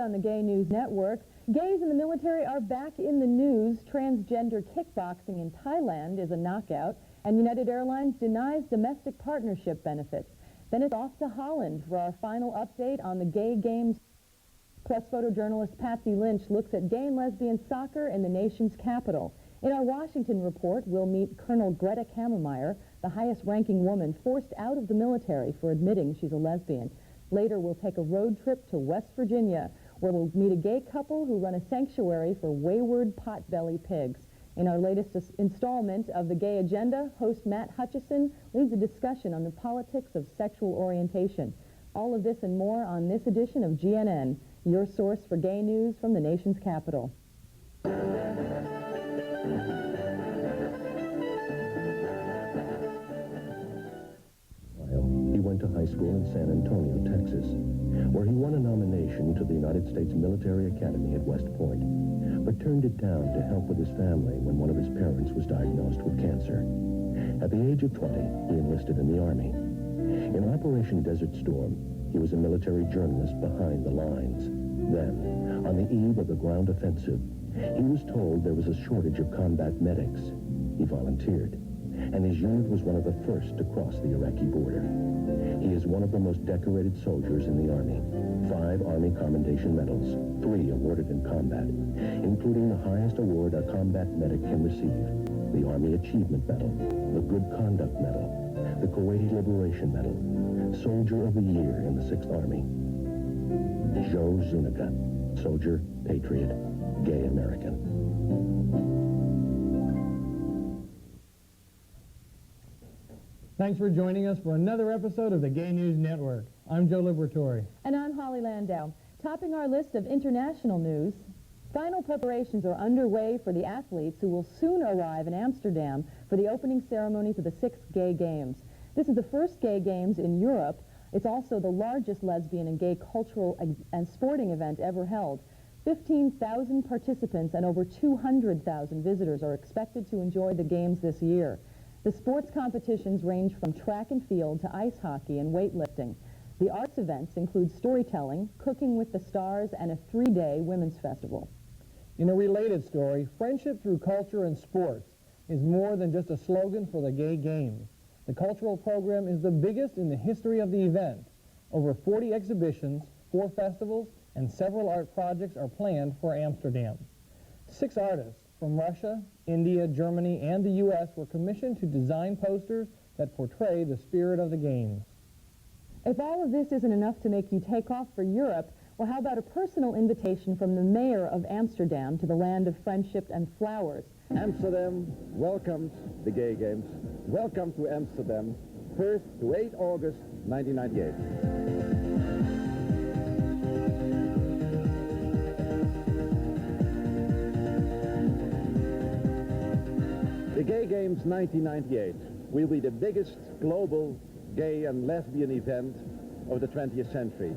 on the Gay News Network. Gays in the military are back in the news. Transgender kickboxing in Thailand is a knockout, and United Airlines denies domestic partnership benefits. Then it's off to Holland for our final update on the Gay Games. Press photojournalist Patsy Lynch looks at gay and lesbian soccer in the nation's capital. In our Washington report, we'll meet Colonel Greta Cammermeyer, the highest-ranking woman forced out of the military for admitting she's a lesbian. Later, we'll take a road trip to West Virginia, where we'll meet a gay couple who run a sanctuary for wayward potbelly pigs. In our latest installment of The Gay Agenda, host Matt Hutchison leads a discussion on the politics of sexual orientation. All of this and more on this edition of GNN, your source for gay news from the nation's capital. He went to high school in San Antonio, Texas, where he won a nomination to the United States Military Academy at West Point, but turned it down to help with his family when one of his parents was diagnosed with cancer. At the age of 20, he enlisted in the Army. In Operation Desert Storm, he was a military journalist behind the lines. Then, on the eve of the ground offensive, he was told there was a shortage of combat medics. He volunteered, and his unit was one of the first to cross the Iraqi border. He is one of the most decorated soldiers in the Army. 5 Army Commendation Medals, 3 awarded in combat, including the highest award a combat medic can receive, the Army Achievement Medal, the Good Conduct Medal, the Kuwaiti Liberation Medal, Soldier of the Year in the 6th Army. Joe Zuniga, soldier, patriot, gay American. Thanks for joining us for another episode of the Gay News Network. I'm Joe Liberatore. And I'm Holly Landau. Topping our list of international news, final preparations are underway for the athletes who will soon arrive in Amsterdam for the opening ceremony to the 6th Gay Games. This is the first Gay Games in Europe. It's also the largest lesbian and gay cultural and sporting event ever held. 15,000 participants and over 200,000 visitors are expected to enjoy the Games this year. The sports competitions range from track and field to ice hockey and weightlifting. The arts events include storytelling, cooking with the stars, and a 3-day women's festival. In a related story, friendship through culture and sports is more than just a slogan for the Gay Games. The cultural program is the biggest in the history of the event. Over 40 exhibitions, 4 festivals, and several art projects are planned for Amsterdam. 6 artists from Russia, India, Germany, and the U.S. were commissioned to design posters that portray the spirit of the Games. If all of this isn't enough to make you take off for Europe, well, how about a personal invitation from the mayor of Amsterdam to the land of friendship and flowers? Amsterdam welcomes the Gay Games. Welcome to Amsterdam, 1st to 8 August 1998. The Gay Games 1998 will be the biggest global gay and lesbian event of the 20th century,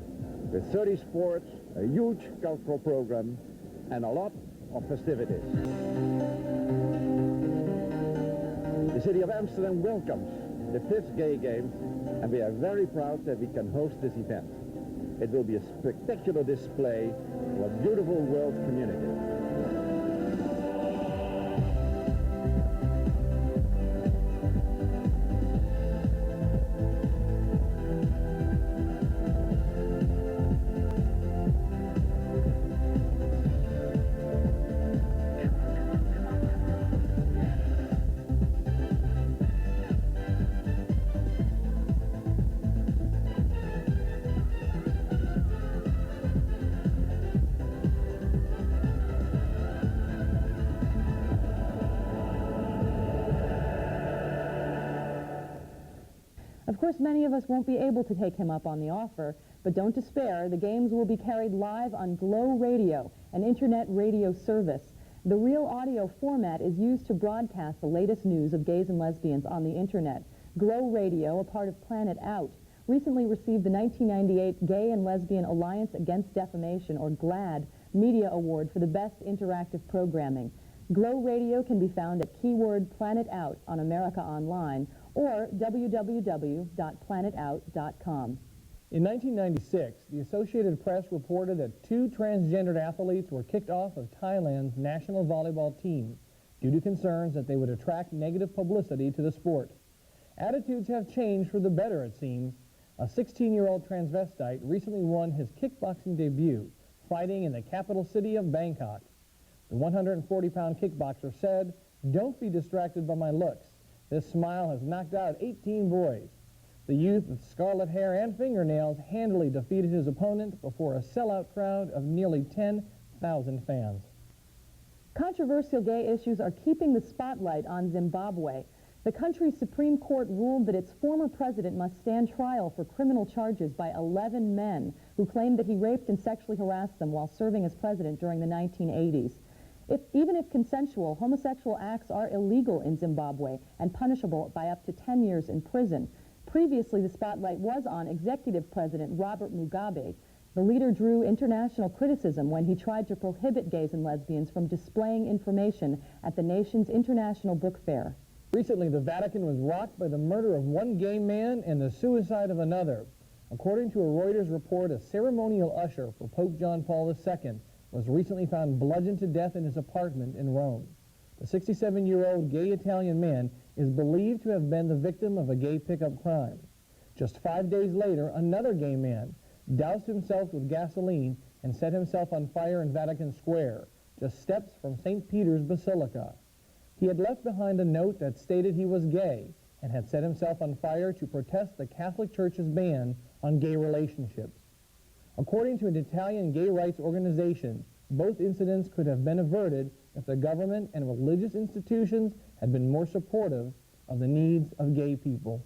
with 30 sports, a huge cultural program, and a lot of festivities. The city of Amsterdam welcomes the 5th Gay Games, and we are very proud that we can host this event. It will be a spectacular display of a beautiful world community. Of course, many of us won't be able to take him up on the offer, but don't despair. The Games will be carried live on Glow Radio, an internet radio service. The real audio format is used to broadcast the latest news of gays and lesbians on the internet. Glow Radio, a part of Planet Out, recently received the 1998 Gay and Lesbian Alliance Against Defamation, or GLAD, Media Award for the best interactive programming. Glow Radio can be found at keyword Planet Out on America Online or www.planetout.com. In 1996, the Associated Press reported that 2 transgendered athletes were kicked off of Thailand's national volleyball team due to concerns that they would attract negative publicity to the sport. Attitudes have changed for the better, it seems. A 16-year-old transvestite recently won his kickboxing debut, fighting in the capital city of Bangkok. The 140-pound kickboxer said, "Don't be distracted by my looks. This smile has knocked out 18 boys." The youth with scarlet hair and fingernails handily defeated his opponent before a sellout crowd of nearly 10,000 fans. Controversial gay issues are keeping the spotlight on Zimbabwe. The country's Supreme Court ruled that its former president must stand trial for criminal charges by 11 men who claimed that he raped and sexually harassed them while serving as president during the 1980s. Even if consensual, homosexual acts are illegal in Zimbabwe and punishable by up to 10 years in prison. Previously, the spotlight was on executive president Robert Mugabe. The leader drew international criticism when he tried to prohibit gays and lesbians from displaying information at the nation's International Book Fair. Recently, the Vatican was rocked by the murder of one gay man and the suicide of another. According to a Reuters report, a ceremonial usher for Pope John Paul II was recently found bludgeoned to death in his apartment in Rome. The 67-year-old gay Italian man is believed to have been the victim of a gay pickup crime. Just 5 days later, another gay man doused himself with gasoline and set himself on fire in Vatican Square, just steps from St. Peter's Basilica. He had left behind a note that stated he was gay and had set himself on fire to protest the Catholic Church's ban on gay relationships. According to an Italian gay rights organization, both incidents could have been averted if the government and religious institutions had been more supportive of the needs of gay people.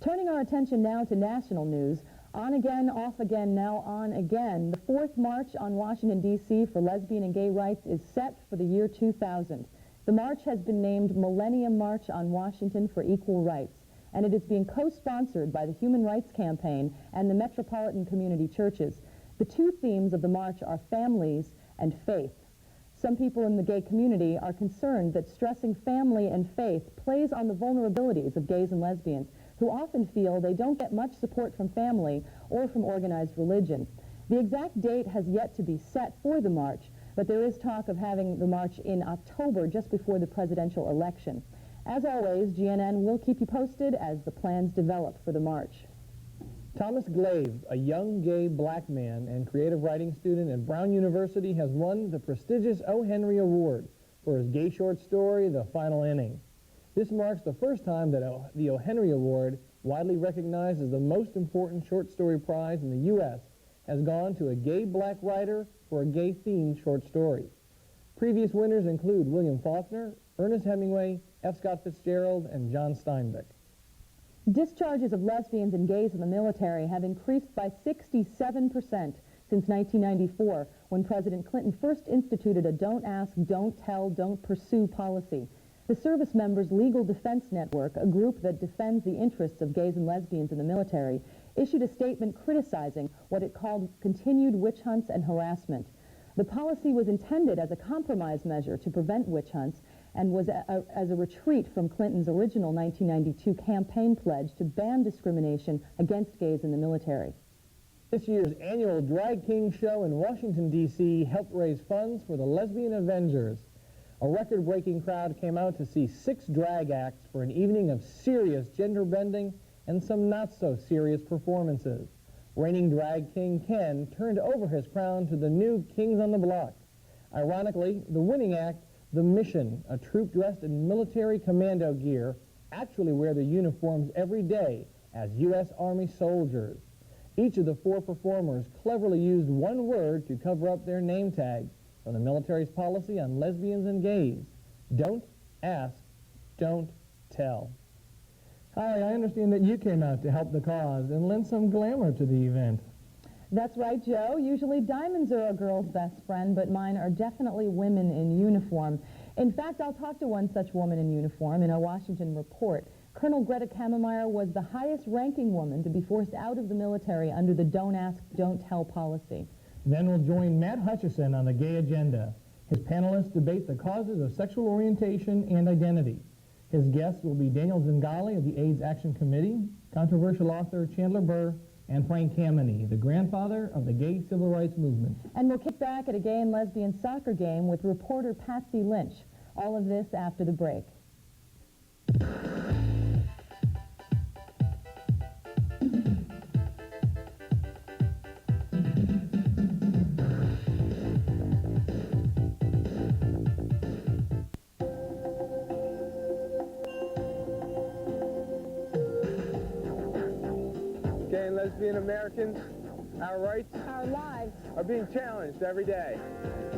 Turning our attention now to national news, on again, off again, now on again. The 4th March on Washington, D.C. for lesbian and gay rights is set for the year 2000. The march has been named Millennium March on Washington for Equal Rights, and it is being co-sponsored by the Human Rights Campaign and the Metropolitan Community Churches. The 2 themes of the march are families and faith. Some people in the gay community are concerned that stressing family and faith plays on the vulnerabilities of gays and lesbians, who often feel they don't get much support from family or from organized religion. The exact date has yet to be set for the march, but there is talk of having the march in October, just before the presidential election. As always, GNN will keep you posted as the plans develop for the march. Thomas Glave, a young gay black man and creative writing student at Brown University, has won the prestigious O. Henry Award for his gay short story, The Final Inning. This marks the first time that the O. Henry Award, widely recognized as the most important short story prize in the U.S., has gone to a gay black writer for a gay-themed short story. Previous winners include William Faulkner, Ernest Hemingway, F. Scott Fitzgerald, and John Steinbeck. Discharges of lesbians and gays in the military have increased by 67% since 1994, when President Clinton first instituted a don't ask, don't tell, don't pursue policy. The Service Members Legal Defense Network, a group that defends the interests of gays and lesbians in the military, issued a statement criticizing what it called continued witch hunts and harassment. The policy was intended as a compromise measure to prevent witch hunts and was as a retreat from Clinton's original 1992 campaign pledge to ban discrimination against gays in the military. This year's annual Drag King show in Washington, D.C. helped raise funds for the Lesbian Avengers. A record-breaking crowd came out to see 6 drag acts for an evening of serious gender-bending and some not-so-serious performances. Reigning drag king Ken turned over his crown to the new Kings on the Block. Ironically, the winning act, The Mission, a troupe dressed in military commando gear, actually wear their uniforms every day as U.S. Army soldiers. Each of the 4 performers cleverly used one word to cover up their name tag from the military's policy on lesbians and gays. Don't ask, don't tell. Hi, I understand that you came out to help the cause and lend some glamour to the event. That's right, Joe. Usually diamonds are a girl's best friend, but mine are definitely women in uniform. In fact, I'll talk to one such woman in uniform in our Washington report. Colonel Greta Cammermeyer was the highest-ranking woman to be forced out of the military under the don't ask, don't tell policy. Then we'll join Matt Hutchison on the Gay Agenda. His panelists debate the causes of sexual orientation and identity. His guests will be Daniel Zingale of the AIDS Action Committee, controversial author Chandler Burr, and Frank Kameny, the grandfather of the gay civil rights movement. And we'll kick back at a gay and lesbian soccer game with reporter Patsy Lynch. All of this after the break. Gay and lesbian Americans, our rights, Our lives. are being challenged every day.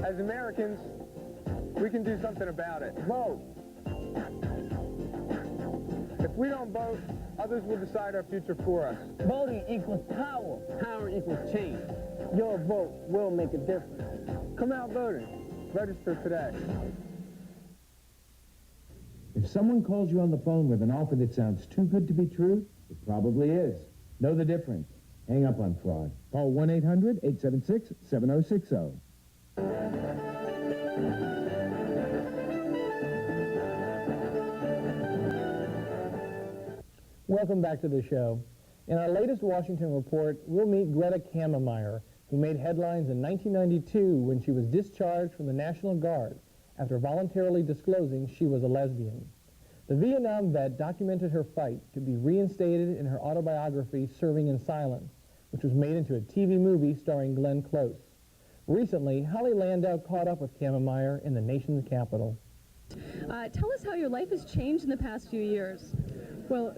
As Americans, we can do something about it. Vote. If we don't vote, others will decide our future for us. Voting equals power. Power equals change. Your vote will make a difference. Come out voting. Register today. If someone calls you on the phone with an offer that sounds too good to be true, it probably is. Know the difference. Hang up on fraud. Call 1-800-876-7060. Welcome back to the show. In our latest Washington report, we'll meet Greta Cammermeyer, who made headlines in 1992 when she was discharged from the National Guard after voluntarily disclosing she was a lesbian. The Vietnam vet documented her fight to be reinstated in her autobiography, Serving in Silence, which was made into a TV movie starring Glenn Close. Recently, Holly Landau caught up with Cammermeyer in the nation's capital. Tell us how your life has changed in the past few years. Well,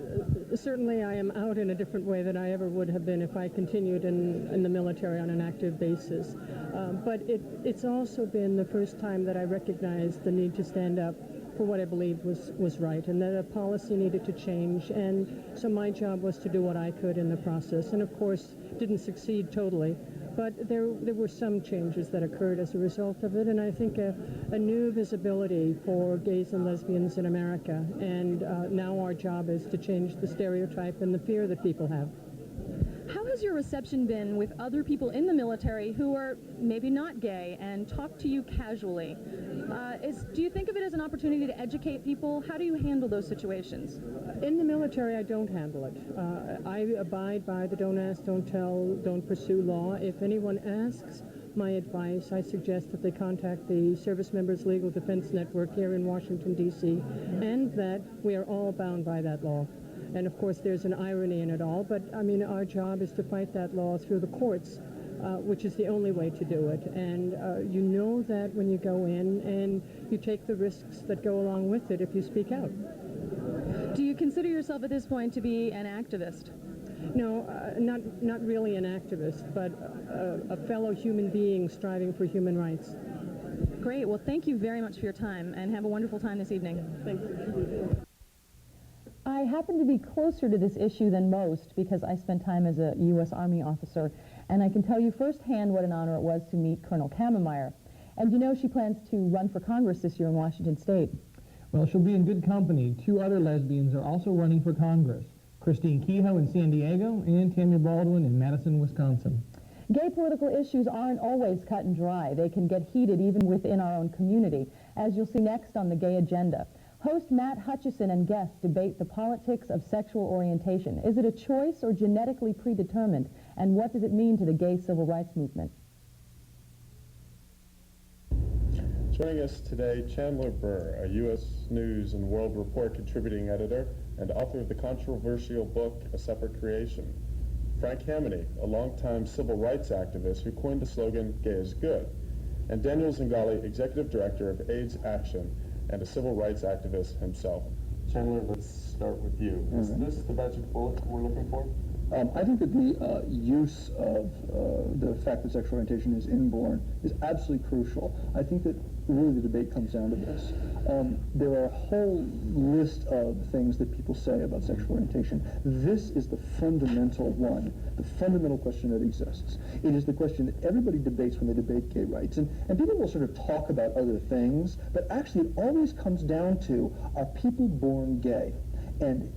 certainly I am out in a different way than I ever would have been if I continued in the military on an active basis. But it's also been the first time that I recognized the need to stand up for what I believed was right, and that a policy needed to change. And so my job was to do what I could in the process, and of course didn't succeed totally. But there were some changes that occurred as a result of it, and I think a new visibility for gays and lesbians in America. And now our job is to change the stereotype and the fear that people have. How has your reception been with other people in the military who are maybe not gay and talk to you casually? Do you think of it as an opportunity to educate people? How do you handle those situations? In the military, I don't handle it. I abide by the don't ask, don't tell, don't pursue law. If anyone asks my advice, I suggest that they contact the Service Members Legal Defense Network here in Washington, D.C., and that we are all bound by that law. And of course, there's an irony in it all, but I mean, our job is to fight that law through the courts, which is the only way to do it. And you know that when you go in, and you take the risks that go along with it if you speak out. Do you consider yourself at this point to be an activist? No, not really an activist, but a fellow human being striving for human rights. Great. Well, thank you very much for your time, and have a wonderful time this evening. Thank you. I happen to be closer to this issue than most because I spent time as a U.S. Army officer, and I can tell you firsthand what an honor it was to meet Colonel Cammermeyer. And you know she plans to run for Congress this year in Washington State. Well, she'll be in good company. Two other lesbians are also running for Congress, Christine Kehoe in San Diego and Tammy Baldwin in Madison, Wisconsin. Gay political issues aren't always cut and dry. They can get heated even within our own community, as you'll see next on the Gay Agenda. Host Matt Hutchison and guests debate the politics of sexual orientation. Is it a choice or genetically predetermined? And what does it mean to the gay civil rights movement? Joining us today, Chandler Burr, a U.S. News and World Report contributing editor and author of the controversial book, A Separate Creation. Frank Kameny, a longtime civil rights activist who coined the slogan, Gay is Good. And Daniel Zingale, executive director of AIDS Action, and a civil rights activist himself. Chandler, let's start with you. Is this the magic bullet we're looking for? I think that the use of the fact that sexual orientation is inborn is absolutely crucial. I think that really the debate comes down to this. There are a whole list of things that people say about sexual orientation. This is the fundamental one, the fundamental question that exists. It is the question that everybody debates when they debate gay rights. And people will sort of talk about other things, but actually it always comes down to, are people born gay? And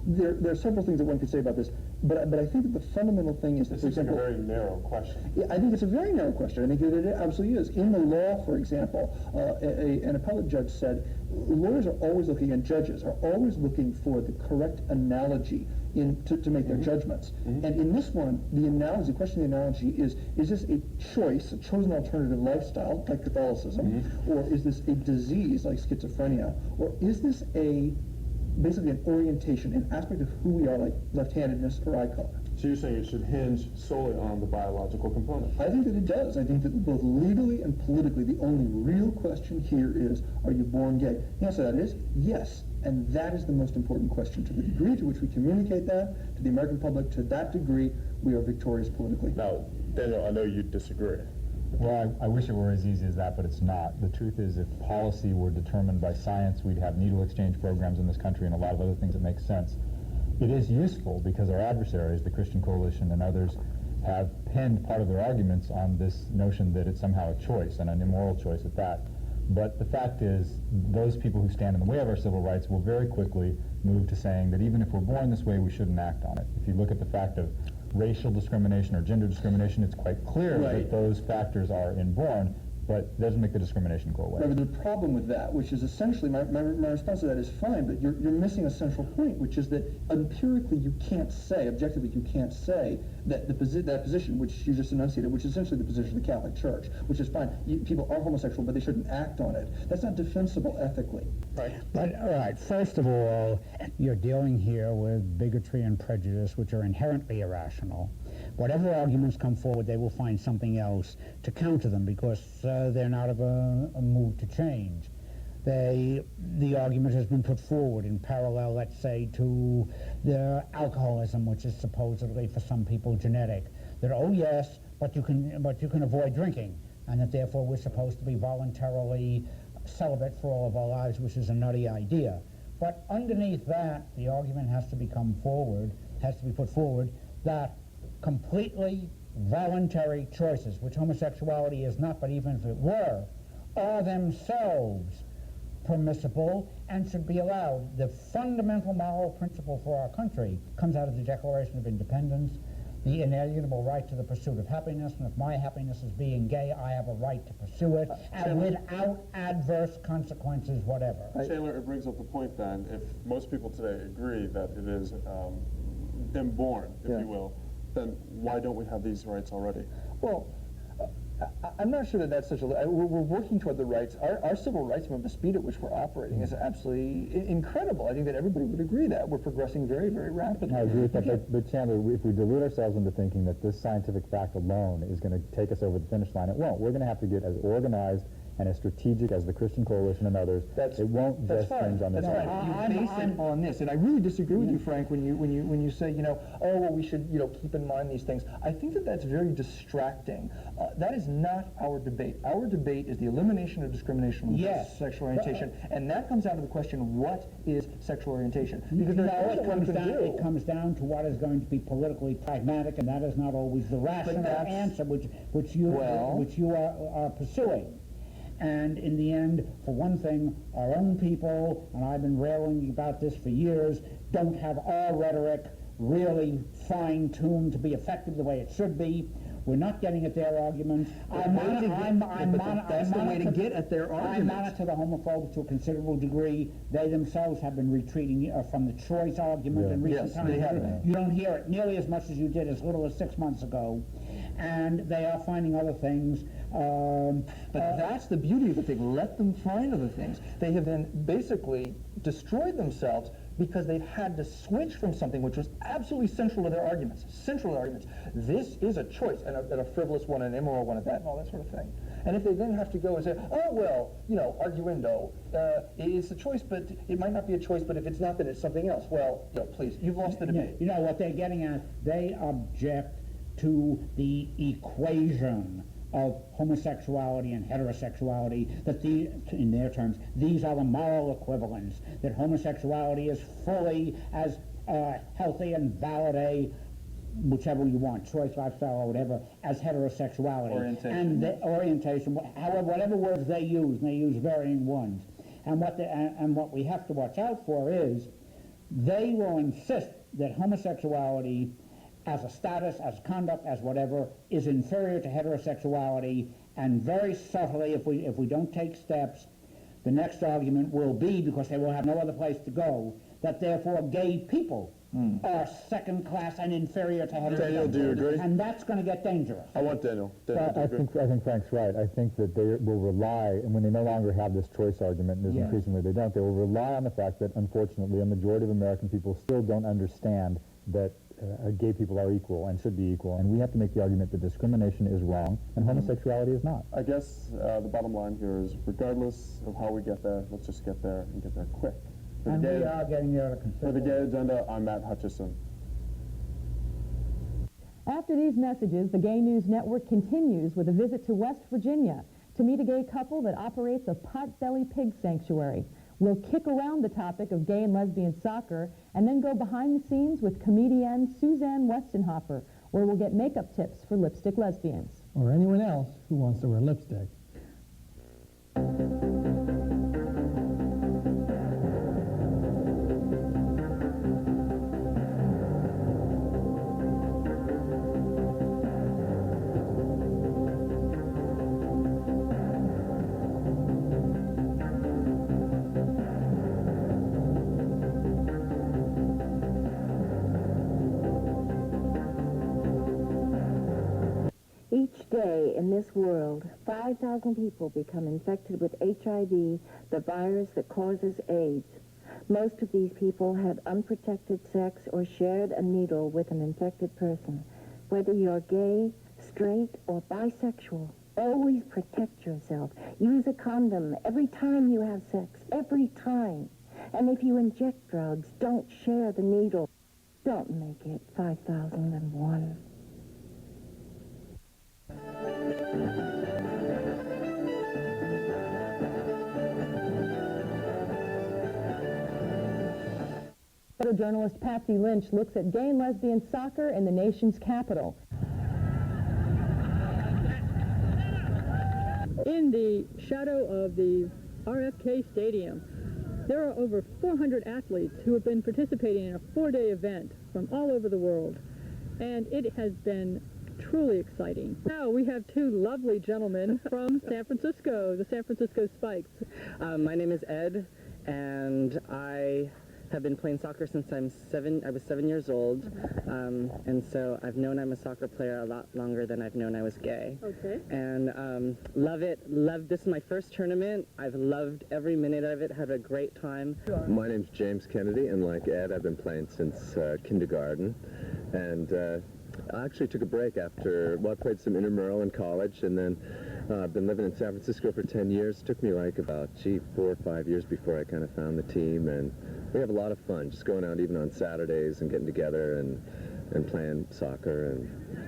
there are several things that one could say about this, but I think that the fundamental thing is that, for example, a very narrow question. Yeah, I think it's a very narrow question. I think it absolutely is. In the law, for example, an appellate judge said, lawyers are always looking, and judges are always looking for the correct analogy to make their judgments. And in this one, the question of the analogy is this a choice, a chosen alternative lifestyle, like Catholicism, or is this a disease, like schizophrenia, or is this basically an orientation, an aspect of who we are, like left-handedness or eye color? So you're saying it should hinge solely on the biological component? I think that it does. I think that both legally and politically, the only real question here is, are you born gay? The answer to that is yes. And that is the most important question. To the degree to which we communicate that to the American public, to that degree, we are victorious politically. Now, Daniel, I know you disagree. Well, I wish it were as easy as that, but it's not. The truth is, if policy were determined by science, we'd have needle exchange programs in this country and a lot of other things that make sense. It is useful because our adversaries, the Christian Coalition and others, have pinned part of their arguments on this notion that it's somehow a choice, and an immoral choice at that. But the fact is, those people who stand in the way of our civil rights will very quickly move to saying that even if we're born this way, we shouldn't act on it. If you look at the fact of racial discrimination or gender discrimination, it's quite clear that those factors are inborn, but it doesn't make the discrimination go away. Right, but the problem with that, which is essentially, my response to that is fine, but you're missing a central point, which is that empirically you can't say, objectively you can't say, that that position, which you just enunciated, which is essentially the position of the Catholic Church, which is fine. People are homosexual, but they shouldn't act on it. That's not defensible ethically. Right. But, all right, first of all, you're dealing here with bigotry and prejudice, which are inherently irrational. Whatever arguments come forward, they will find something else to counter them because they're not of a mood to change. The argument has been put forward in parallel, let's say, to the alcoholism, which is supposedly for some people genetic. That, oh yes, but you can avoid drinking, and that therefore we're supposed to be voluntarily celibate for all of our lives, which is a nutty idea. But underneath that, the argument has to be put forward that completely voluntary choices, which homosexuality is not, but even if it were, are themselves permissible and should be allowed. The fundamental moral principle for our country comes out of the Declaration of Independence, the inalienable right to the pursuit of happiness, and if my happiness is being gay, I have a right to pursue it, and without adverse consequences whatever. Chandler, it brings up the point then, if most people today agree that it is inborn, if you will, then why don't we have these rights already? Well, I'm not sure that that's such a... We're working toward the rights. Our civil rights movement, the speed at which we're operating is absolutely incredible. I think that everybody would agree that. We're progressing very, very rapidly. I agree with that, but Chandler, if we delude ourselves into thinking that this scientific fact alone is going to take us over the finish line, it won't. We're going to have to get as organized and as strategic as the Christian Coalition and others. It won't just hinge on this. That's right. You base it on this, and I really disagree with you, Frank, when you say, oh, well, we should, keep in mind these things. I think that that's very distracting. That is not our debate. Our debate is the elimination of discrimination on sexual orientation, and that comes down to the question: what is sexual orientation? Because it comes down to what is going to be politically pragmatic, and that is not always the rational answer which you are pursuing. And in the end, for one thing, our own people, and I've been railing about this for years, don't have our rhetoric really fine-tuned to be effective the way it should be. We're not getting at their arguments. That's the way to get at their arguments. I monitor the homophobes to a considerable degree. They themselves have been retreating from the choice argument in recent times. They have. You don't hear it nearly as much as you did as little as 6 months ago. And they are finding other things. But that's the beauty of the thing. Let them find other things. They have then basically destroyed themselves because they've had to switch from something which was absolutely central to their arguments. This is a choice, and a frivolous one, an immoral one at that, and all that sort of thing. And if they then have to go and say, oh, well, arguendo, it's a choice, but it might not be a choice, but if it's not, then it's something else. Well, please, you've lost the debate. You know what they're getting at? They object to the equation of homosexuality and heterosexuality, that in their terms, these are the moral equivalents, that homosexuality is fully as healthy and valid a, whichever you want, choice, lifestyle, or whatever, as heterosexuality. Orientation, whatever words they use, and they use varying ones. And what we have to watch out for is, they will insist that homosexuality as a status, as conduct, as whatever, is inferior to heterosexuality, and very subtly, if we don't take steps, the next argument will be, because they will have no other place to go, that therefore gay people are second class and inferior to heterosexual. Daniel, do you agree? And that's going to get dangerous. I want Daniel. Daniel, do you agree? I think Frank's right. I think that they will rely, and when they no longer have this choice argument, and there's increasingly they don't, they will rely on the fact that, unfortunately, a majority of American people still don't understand that gay people are equal and should be equal, and we have to make the argument that discrimination is wrong and homosexuality is not. I guess the bottom line here is, regardless of how we get there, let's just get there and get there quick. And we are getting there to consider. For the Gay Agenda, I'm Matt Hutchison. After these messages, the Gay News Network continues with a visit to West Virginia to meet a gay couple that operates a potbelly pig sanctuary. We'll kick around the topic of gay and lesbian soccer and then go behind the scenes with comedian Suzanne Westenhoefer, where we'll get makeup tips for lipstick lesbians. Or anyone else who wants to wear lipstick. Each day in this world, 5,000 people become infected with HIV, the virus that causes AIDS. Most of these people had unprotected sex or shared a needle with an infected person. Whether you're gay, straight, or bisexual, always protect yourself. Use a condom every time you have sex, every time. And if you inject drugs, don't share the needle. Don't make it 5001. Photojournalist Patsy Lynch looks at gay and lesbian soccer in the nation's capital. In the shadow of the RFK Stadium, there are over 400 athletes who have been participating in a 4-day event from all over the world, and it has been truly exciting. Now we have two lovely gentlemen from San Francisco, the San Francisco Spikes. My name is Ed, and I have been playing soccer since I was 7 years old, and so I've known I'm a soccer player a lot longer than I've known I was gay. Okay. And love it. This is my first tournament. I've loved every minute of it. Had a great time. My name's James Kennedy, and like Ed, I've been playing since kindergarten, and I actually took a break after, well, I played some intramural in college, and then I've been living in San Francisco for 10 years. It took me like about, 4 or 5 years before I kind of found the team, and we have a lot of fun, just going out even on Saturdays and getting together and playing soccer,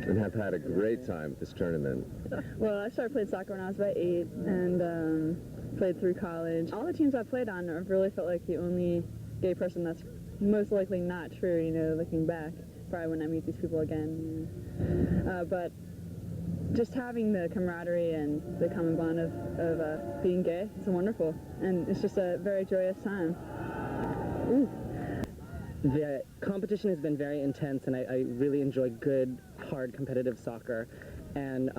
and have had a great time at this tournament. Well, I started playing soccer when I was about 8, and played through college. All the teams I played on, I've really felt like the only gay person. That's most likely not true, you know, looking back. Probably when I meet these people again. But just having the camaraderie and the common bond of being gay, it's wonderful. And it's just a very joyous time. Ooh. The competition has been very intense, and I really enjoy good, hard, competitive soccer. And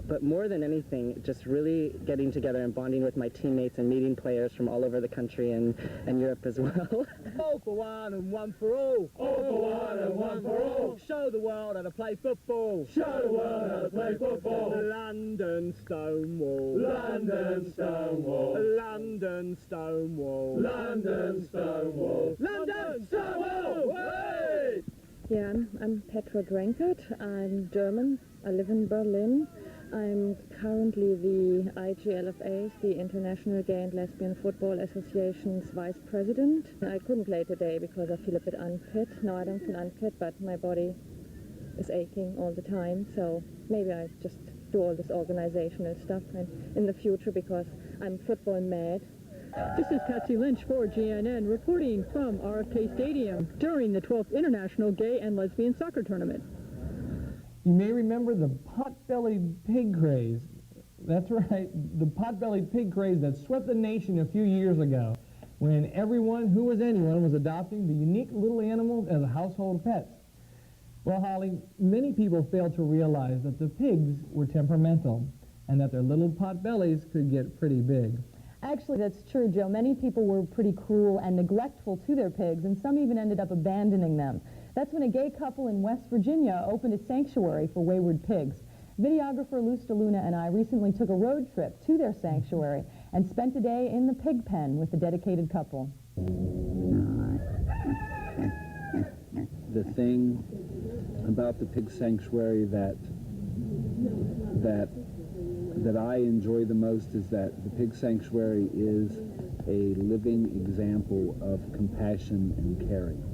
but more than anything, just really getting together and bonding with my teammates and meeting players from all over the country and Europe as well. All for one and one for all. All for one and one for all. Show the world how to play football. Show the world how to play football. London Stonewall. London Stonewall. London Stonewall. London Stonewall. London Stonewall. Hey! Yeah, I'm Petra Drenkert. I'm German. I live in Berlin. I'm currently the IGLFA's, the International Gay and Lesbian Football Association's vice president. I couldn't play today because I feel a bit unfit. No, I don't feel unfit, but my body is aching all the time. So maybe I just do all this organizational stuff in the future because I'm football mad. This is Patsy Lynch for GNN reporting from RFK Stadium during the 12th International Gay and Lesbian Soccer Tournament. You may remember the pot-bellied pig craze. That's right, the pot-bellied pig craze that swept the nation a few years ago when everyone who was anyone was adopting the unique little animals as household pets. Well, Holly, many people failed to realize that the pigs were temperamental and that their little pot bellies could get pretty big. Actually, that's true, Joe. Many people were pretty cruel and neglectful to their pigs, and some even ended up abandoning them. That's when a gay couple in West Virginia opened a sanctuary for wayward pigs. Videographer Luz DeLuna and I recently took a road trip to their sanctuary and spent a day in the pig pen with the dedicated couple. The thing about the pig sanctuary that I enjoy the most is that the pig sanctuary is a living example of compassion and caring.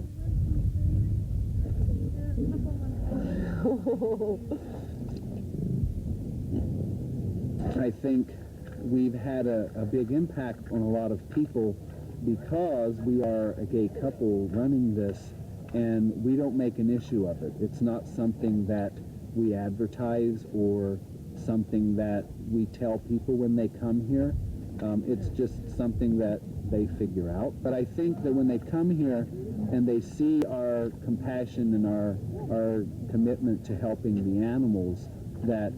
I think we've had a big impact on a lot of people because we are a gay couple running this, and we don't make an issue of it. It's not something that we advertise or something that we tell people when they come here. It's just something that they figure out. But I think that when they come here and they see our compassion and our commitment to helping the animals, that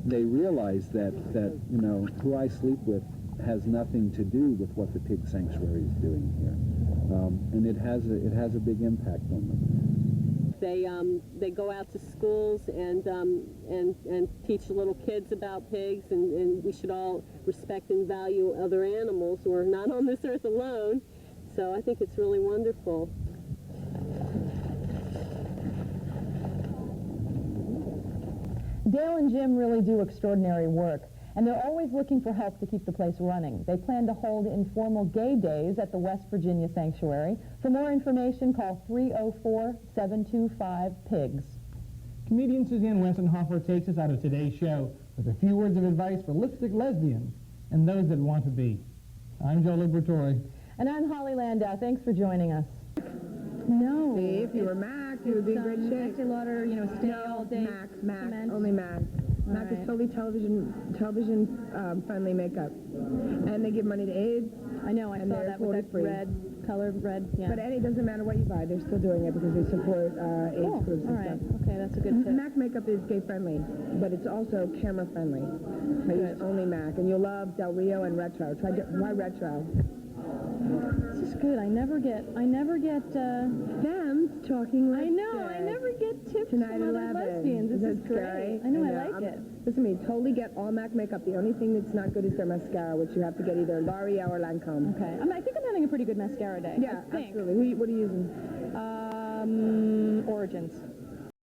they realize that you know, who I sleep with has nothing to do with what the pig sanctuary is doing here, and it has a big impact on them. They go out to schools and teach the little kids about pigs, and we should all respect and value other animals. We're not on this earth alone, so I think it's really wonderful. Dale and Jim really do extraordinary work, and they're always looking for help to keep the place running. They plan to hold informal gay days at the West Virginia Sanctuary. For more information, call 304-725-PIGS. Comedian Suzanne Westenhoefer takes us out of today's show with a few words of advice for lipstick lesbians and those that want to be. I'm Joe Liberatore. And I'm Holly Landau. Thanks for joining us. No. See, if you were Mac, you would be in great shape. Estee Lauder, you know, stay all day. Mac, only Mac. Mac is totally television friendly makeup, and they give money to AIDS. I know, I saw that with that red, colored red. Yeah. But it doesn't matter what you buy; they're still doing it because they support AIDS groups and stuff. Okay, that's a good tip. Mac makeup is gay friendly, but it's also camera friendly. I use only Mac, and you'll love Del Rio and Retro. Try Retro. This is good. I never get them talking like I know. I never get tips tonight from at other 11. lesbians. This is great. Scary? I know. I like it. Listen to me. Totally get all MAC makeup. The only thing that's not good is their mascara, which you have to get either L'Oreal or Lancome. Okay. I think I'm having a pretty good mascara day. Yeah, absolutely. What are you using? Origins.